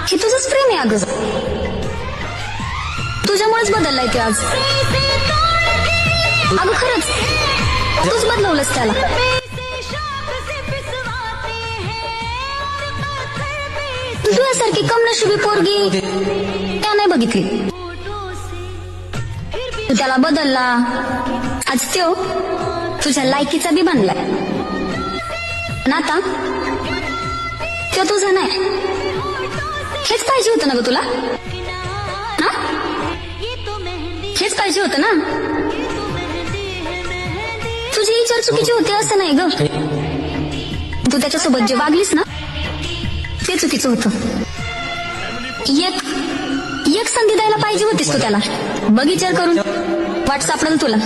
हे तुझंच प्रेम आहे अगं. तुझ्यामुळेच बदललाय ते आज. अगं खरंच तूच बदलवलंस त्याला. तुझ्यासारखी कमनशिबी पोरगी त्या नाही बघितली. तू त्याला बदलला, आज त्यो तुझ्या लायकीचा बी बनलाय. पण आता त्यो तुझा नाही. हेच पाहिजे होतं ना ग तुला? हा, हेच पाहिजे होतं ना. तुझी विचार चुकीची होती असं नाही ग. तू त्याच्यासोबत जे वागलीस ना ते चुकीचं होतं. एक संधी द्यायला पाहिजे होतीस तू त्याला. बघ विचार करून वाट सापडेल तुला.